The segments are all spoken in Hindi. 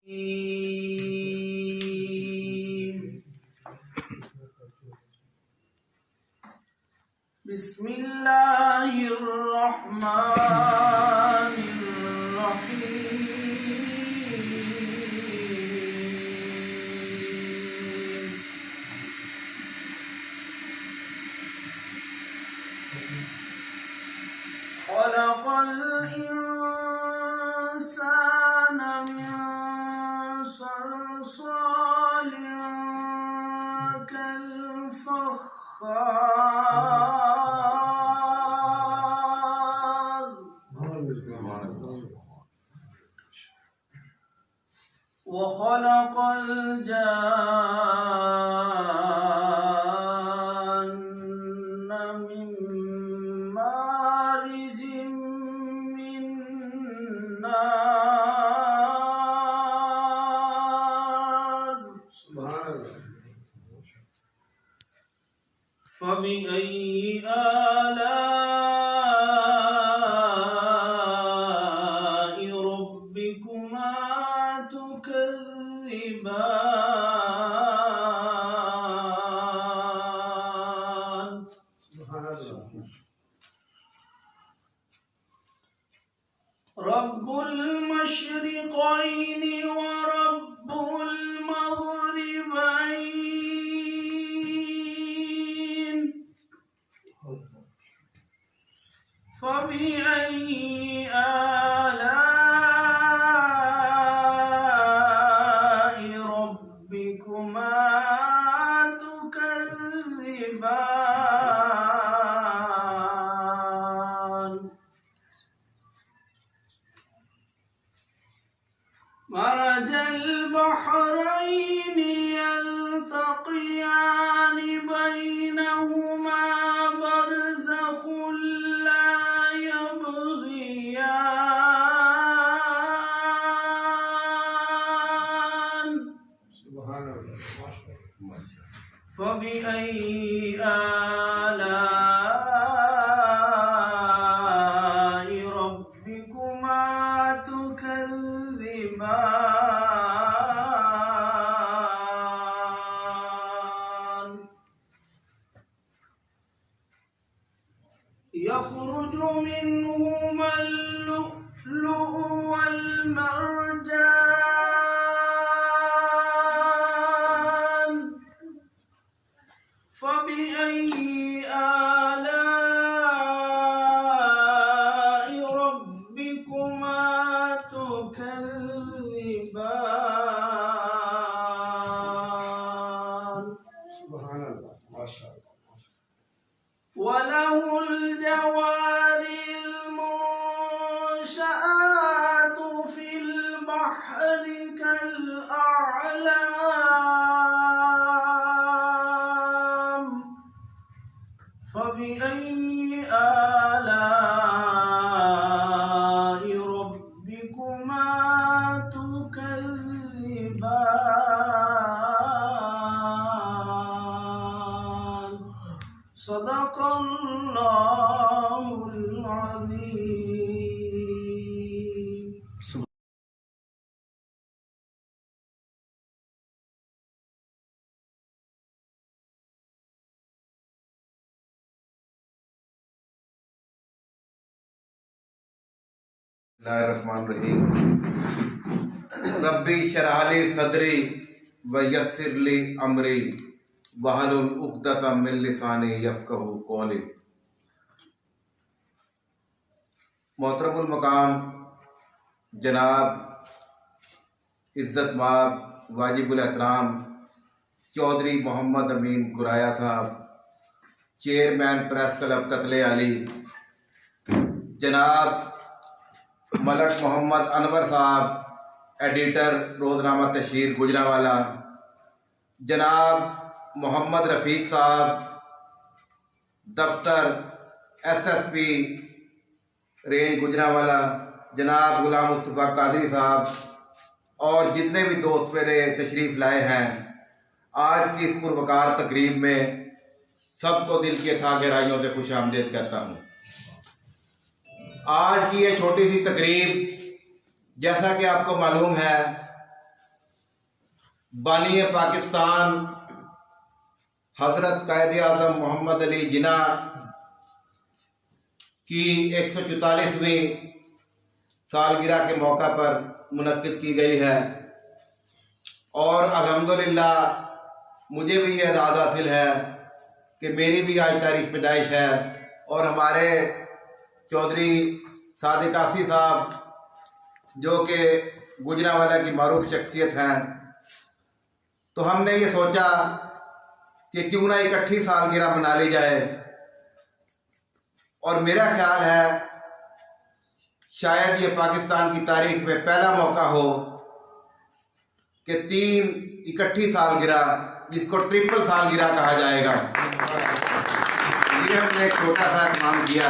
बिस्मिल्लाहिर्रहमानिर्रहीम। खलक़ल इंसान मिन सलसालिन कल-फख़्ख़ार वख़लक़ल जान्न मिन मारिजिम मिन नार। फबिअय्यि आलाइ रब्बिकुमा तुकज़्ज़िबान। रब्बुल मशरिक़ैनि व रब्बुल मग़रिबैन। फबिअय्यि आलाइ रब्बिकुमा तुकज़्ज़िबान। मरजल बहरैनि यल्तक़ियानि बैनहुमा बरज़ख़ुन ला यबग़ियान। फबिअय्यि आलाइ रब्बिकुमा तुकज़्ज़िबान। यख़रुजु मिनहुमा अल-लुअ्लुअु वल-मरजान। फबिअय्यि आलाइ रब्बिकुमा तुकज़्ज़िबान। वलहुल जवारिल मुंशआतु फिल बहरि कल-अ'लाम। फबिअय्यि आलाइ रब्बिकुमा तुकज़्ज़िबान। सदक़ल्लाहुल अज़ीम। बिस्मिल्लाहिर्रहमानिर्रहीम। रब्बी इश्रह ली सदरी व यस्सिर ली अमरी वहलुल उक़दतम मिन लिसानी यफ़क़हू क़ौली। मोहतरमुल मकाम जनाब इज़्ज़त माब वाजिबुल एहतराम चौधरी मोहम्मद अमीन गुराया साहब, चेयरमैन प्रेस क्लब ततले अली, जनाब मलक मोहम्मद अनवर साहब, एडिटर रोज़नामा तशहीर गुजरावाला, जनाब मोहम्मद रफ़ीक साहब, दफ्तर SSP रेंज गुजरावाला, जनाब गुलाम मुस्तफ़ा कादरी साहब और जितने भी दोस्त मेरे तशरीफ़ लाए हैं आज की इस पुरवकार तकरीब में, सबको दिल की अथाह गहराइयों से खुश आमदीद कहता हूँ। आज की ये छोटी सी तकरीब, जैसा कि आपको मालूम है बानी पाकिस्तान हज़रत कायद आज़म मोहम्मद अली जिन्ना की 144वीं सालगिरह के मौका पर मुनक्किद की गई है और अल्हम्दुलिल्लाह मुझे भी ये एजाज़ हासिल है कि मेरी भी आज तारीख पैदाइश है और हमारे चौधरी सादिक आसी साहब जो कि गुजरांवाला की मारूफ शख्सियत हैं, तो हमने ये सोचा कि क्यों ना इकट्ठी सालगिरह मना ली जाए। और मेरा ख्याल है शायद ये पाकिस्तान की तारीख में पहला मौका हो कि 3 इकट्ठी सालगिरह, जिसको ट्रिपल सालगिरह कहा जाएगा, ये हमने एक छोटा सा काम किया।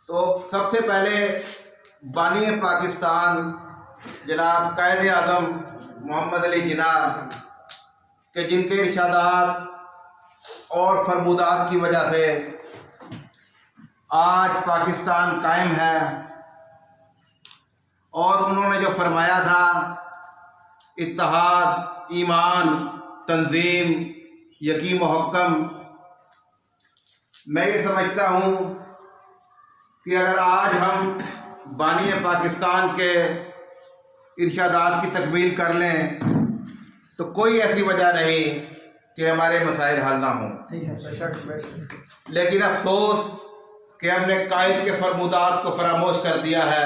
तो सबसे पहले बानी पाकिस्तान जनाब कायद आज़म मोहम्मद अली जिन्ना के जिनके इरशादात और फरमूदात की वजह से आज पाकिस्तान कायम है और उन्होंने जो फरमाया था इत्तेहाद, ईमान, तंजीम, यकीन मुहक्कम, मैं ये समझता हूँ कि अगर आज हम बानी पाकिस्तान के इरशादात की तकमील कर लें तो कोई ऐसी वजह नहीं कि हमारे मसाइल हल ना हों। लेकिन अफसोस कि हमने कायद के फरमूदात को फरामोश कर दिया है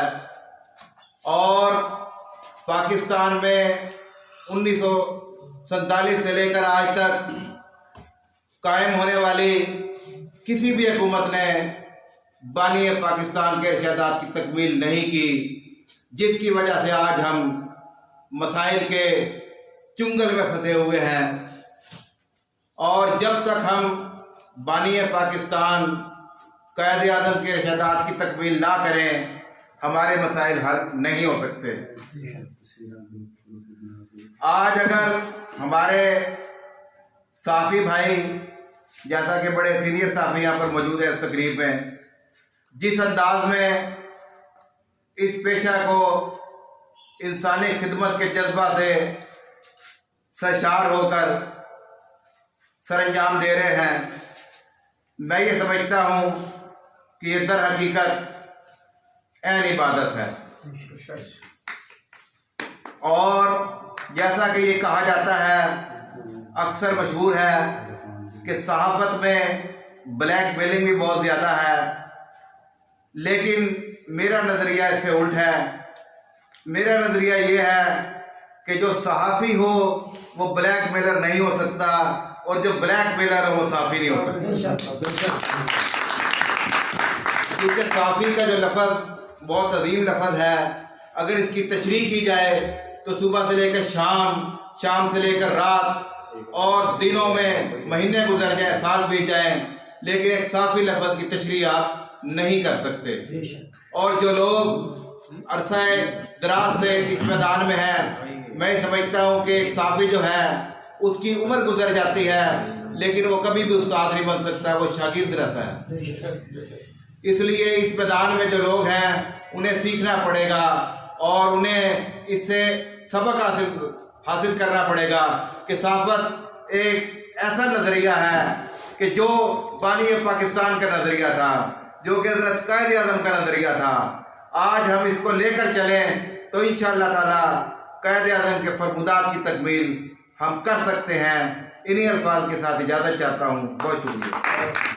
और पाकिस्तान में 1947 से लेकर आज तक कायम होने वाली किसी भी हुकूमत ने बानी पाकिस्तान के इरशादात की तकमील नहीं की, जिसकी वजह से आज हम मसाइल के चुंगल में फंसे हुए हैं। और जब तक हम बानी पाकिस्तान कायद आज़म के इरशादात की तकमील ना करें, हमारे मसाइल हल नहीं हो सकते। आज अगर हमारे साफ़ी भाई, जैसा कि बड़े सीनियर साफ़ी यहाँ पर मौजूद है इस तकरीब में, जिस अंदाज में इस पेशा को इंसानी खिदमत के जज्बा से सरशार होकर सरअंजाम दे रहे हैं, मैं ये समझता हूँ कि ये दर हकीकत ऐन इबादत है। और जैसा कि ये कहा जाता है, अक्सर मशहूर है कि सहाफ़त में ब्लैक मेलिंग भी बहुत ज़्यादा है, लेकिन मेरा नज़रिया इससे उल्ट है। मेरा नज़रिया ये है कि जो सहाफ़ी हो वो ब्लैक मेलर नहीं हो सकता और जो ब्लैक मेलर हो वो साफ़ी नहीं हो सकता। क्योंकि साफ़ी का जो लफ्ज़ बहुत अजीम लफ्ज़ है, अगर इसकी तशरीह की जाए तो सुबह से लेकर शाम, शाम से लेकर रात और दिनों में महीने गुजर जाए, साल बीत जाए, लेकिन एक साफ़ी लफ्ज़ की तशरीह आप नहीं कर सकते। और जो लोग अरसे दराज से इस मैदान में है, मैं समझता हूँ कि एक साफ़ी जो है उसकी उम्र गुजर जाती है, लेकिन वो कभी भी उस्ताद नहीं बन सकता, वो शागिर्द रहता है। इसलिए इस मैदान में जो लोग हैं उन्हें सीखना पड़ेगा और उन्हें इससे सबक हासिल करना पड़ेगा कि सहाफ़त एक ऐसा नज़रिया है कि जो बानी पाकिस्तान का नज़रिया था, जो कि हज़रत कायद आज़म का नज़रिया था, आज हम इसको लेकर चलें तो इंशाअल्लाह ताला कायद आज़म के फरमूदात की तकमील हम कर सकते हैं। इन्हीं अल्फाज के साथ इजाज़त चाहता हूँ। बहुत शुक्रिया।